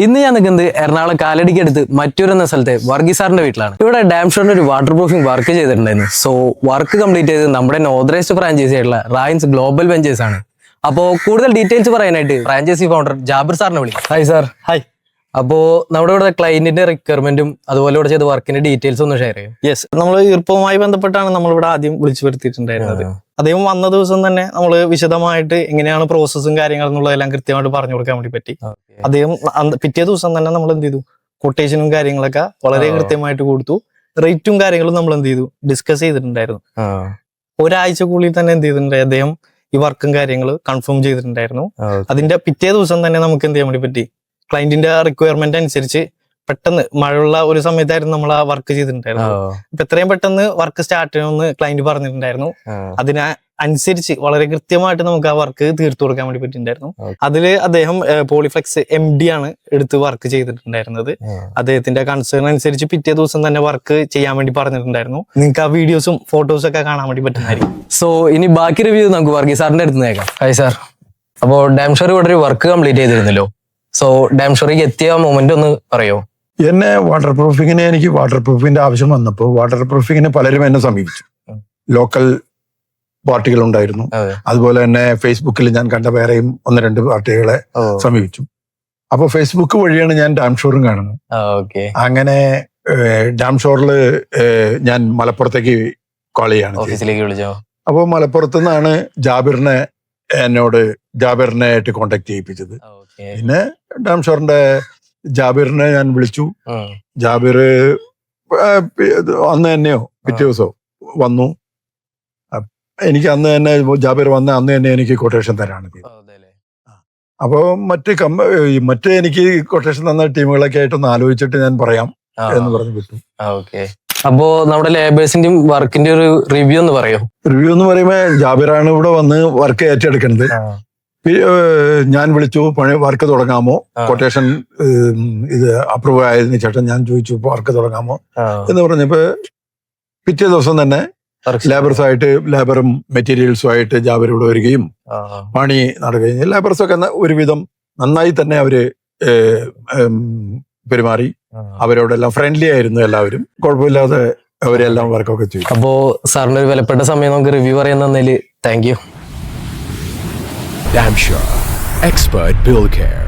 ഇന്ന് ഞാൻ നിൽക്കുന്നത് എറണാകുളം കാലടിക്ക് അടുത്ത് മറ്റൊരു എന്ന സ്ഥലത്തെ വർഗീസ് സാറിന്റെ വീട്ടിലാണ്. ഇവിടെ ഡാം ഷോറിന്റെ ഒരു വാട്ടർ പ്രൂഫിംഗ് വർക്ക് ചെയ്തിട്ടുണ്ടായിരുന്നു. സോ വർക്ക് കംപ്ലീറ്റ് ചെയ്ത് നമ്മുടെ നോർത്ത് ഫ്രാഞ്ചൈസി ആയിട്ടുള്ള റായൻസ് ഗ്ലോബൽ വെഞ്ചേഴ്സ് ആണ്. അപ്പോൾ കൂടുതൽ ഡീറ്റെയിൽസ് പറയാനായിട്ട് ഫ്രാഞ്ചൈസി ഫൗണ്ടർ ജാബിർ സാറിനെ വിളിക്കും. Hi sir. ഹായ്. അപ്പോൾ നമ്മുടെ ഇവിടെ ക്ലയന്റിന്റെ റിക്വയർമെന്റും അതുപോലെ ഇവിടെ ചെയ്ത വർക്കിന്റെ ഡീറ്റെയിൽസ് ഒന്ന് ഷെയർ ചെയ്യും. യെസ്, നമ്മൾ ഈർപ്പവുമായി ബന്ധപ്പെട്ടാണ് നമ്മളിവിടെ ആദ്യം വിളിച്ചു വരുത്തിയിട്ടുണ്ടായിരുന്നത്. അദ്ദേഹം വന്ന ദിവസം തന്നെ നമ്മൾ വിശദമായിട്ട് എങ്ങനെയാണ് പ്രോസസ്സും കാര്യങ്ങളും എന്നുള്ളതെല്ലാം കൃത്യമായിട്ട് പറഞ്ഞു കൊടുക്കാൻ വേണ്ടി പറ്റി. അദ്ദേഹം പിറ്റേ ദിവസം തന്നെ നമ്മൾ എന്ത് ചെയ്തു, കൊട്ടേഷനും കാര്യങ്ങളൊക്കെ വളരെ കൃത്യമായിട്ട് കൊടുത്തു. റേറ്റും കാര്യങ്ങളും നമ്മൾ എന്ത് ചെയ്തു, ഡിസ്കസ് ചെയ്തിട്ടുണ്ടായിരുന്നു. ഒരാഴ്ചക്കുള്ളിൽ തന്നെ എന്ത് ചെയ്തിട്ടുണ്ടായി, അദ്ദേഹം ഈ വർക്കും കാര്യങ്ങൾ കൺഫേം ചെയ്തിട്ടുണ്ടായിരുന്നു. അതിന്റെ പിറ്റേ ദിവസം തന്നെ നമുക്ക് എന്ത് ചെയ്യാൻ വേണ്ടി പറ്റി, ക്ലയന്റിന്റെ റിക്വയർമെന്റ് അനുസരിച്ച് പെട്ടെന്ന് മഴയുള്ള ഒരു സമയത്തായിരുന്നു നമ്മൾ ആ വർക്ക് ചെയ്തിട്ടുണ്ടായിരുന്നു. അപ്പൊ എത്രയും പെട്ടെന്ന് വർക്ക് സ്റ്റാർട്ട് ചെയ്യണമെന്ന് ക്ലയന്റ് പറഞ്ഞിട്ടുണ്ടായിരുന്നു. അതിനനുസരിച്ച് വളരെ കൃത്യമായിട്ട് നമുക്ക് ആ വർക്ക് തീർത്തു കൊടുക്കാൻ വേണ്ടി പറ്റിയിട്ടുണ്ടായിരുന്നു. അതില് അദ്ദേഹം പോളിഫ്ലെക്സ് MD ആണ് എടുത്ത് വർക്ക് ചെയ്തിട്ടുണ്ടായിരുന്നത്. അദ്ദേഹത്തിന്റെ കൺസേൺ അനുസരിച്ച് പിറ്റേ ദിവസം തന്നെ വർക്ക് ചെയ്യാൻ വേണ്ടി പറഞ്ഞിട്ടുണ്ടായിരുന്നു. നിങ്ങൾക്ക് ആ വീഡിയോസും ഫോട്ടോസും ഒക്കെ കാണാൻ വേണ്ടി പറ്റുന്നതായിരിക്കും. സോ ഇനി ബാക്കി റിവ്യൂ നമുക്ക് വർഗീസ് സാറിന്റെ അടുത്ത് നേക്കാം. Hi sir. അപ്പോൾ ഡാം ഷോർ ഇവിടെ ഒരു വർക്ക് കംപ്ലീറ്റ് ചെയ്തിരുന്നല്ലോ. സോ ഡാം ഷോറിക്ക് എത്തിയ മൊമെന്റ് ഒന്ന് പറയോ? എന്നെ എനിക്ക് വാട്ടർ പ്രൂഫിന്റെ ആവശ്യം വന്നപ്പോൾ വാട്ടർ പ്രൂഫിങ്ങിന് പലരും എന്നെ സമീപിച്ചു. ലോക്കൽ പാർട്ടികൾ ഉണ്ടായിരുന്നു. അതുപോലെ തന്നെ ഫേസ്ബുക്കിൽ ഞാൻ കണ്ട വേറെയും 1-2 പാർട്ടികളെ സമീപിച്ചു. അപ്പൊ ഫേസ്ബുക്ക് വഴിയാണ് ഞാൻ ഡാം ഷോറും കാണുന്നത്. അങ്ങനെ ഡാം ഷോറിൽ ഞാൻ മലപ്പുറത്തേക്ക് കോൾ ചെയ്യാണ്. ഓഫീസിലേക്ക് വിളിച്ചോ? അപ്പോൾ മലപ്പുറത്ത് നിന്നാണ് ജാബിറിനെ ആയിട്ട് കോണ്ടാക്ട് ചെയ്യിപ്പിച്ചത്. പിന്നെ ഡാം ഷോറിന്റെ ജാബിറിനെ ഞാൻ വിളിച്ചു. ജാബിർ അന്ന് തന്നെയോ പിറ്റേ ദിവസമോ വന്നു. എനിക്ക് അന്ന് തന്നെ ജാബിർ വന്ന അന്ന് തന്നെ എനിക്ക് കൊട്ടേഷൻ തരാണ്. അപ്പോ മറ്റ് എനിക്ക് കൊട്ടേഷൻ തന്ന ടീമുകളൊക്കെ ആയിട്ടൊന്ന് ആലോചിച്ചിട്ട് ഞാൻ പറയാം എന്ന് പറഞ്ഞു വിട്ടു. അപ്പോ നമ്മുടെ ലേബേഴ്സിന്റെയും വർക്കിന്റെ ഒരു റിവ്യൂ എന്ന് പറയോ? റിവ്യൂ എന്ന് പറയുമ്പോ ജാബിറാണ് ഇവിടെ വന്ന് വർക്ക് ഏറ്റെടുക്കുന്നത്. ഞാൻ വിളിച്ചു, വർക്ക് തുടങ്ങാമോ, കൊട്ടേഷൻ ഇത് അപ്രൂവ് ആയതിനു ശേഷം ഞാൻ ചോദിച്ചു വർക്ക് തുടങ്ങാമോ എന്ന് പറഞ്ഞപ്പോ പിറ്റേ ദിവസം തന്നെ ലേബറും മെറ്റീരിയൽസും ആയിട്ട് ജാബിർ ഇവിടെ വരികയും പണി നടക്കുകയും ലേബേഴ്സൊക്കെ ഒരുവിധം നന്നായി തന്നെ അവര് പെരുമാറി. അവരോടെല്ലാം ഫ്രണ്ട്ലി ആയിരുന്നു. എല്ലാവരും കുഴപ്പമില്ലാതെ അവരെല്ലാം വർക്കൊക്കെ ചെയ്തു. അപ്പോ സാറിന്റെ ഒരു വിലപ്പെട്ട സമയം നമുക്ക് റിവ്യൂ പറയാൻ തന്നതിൽ thank you. Damshore, expert build care.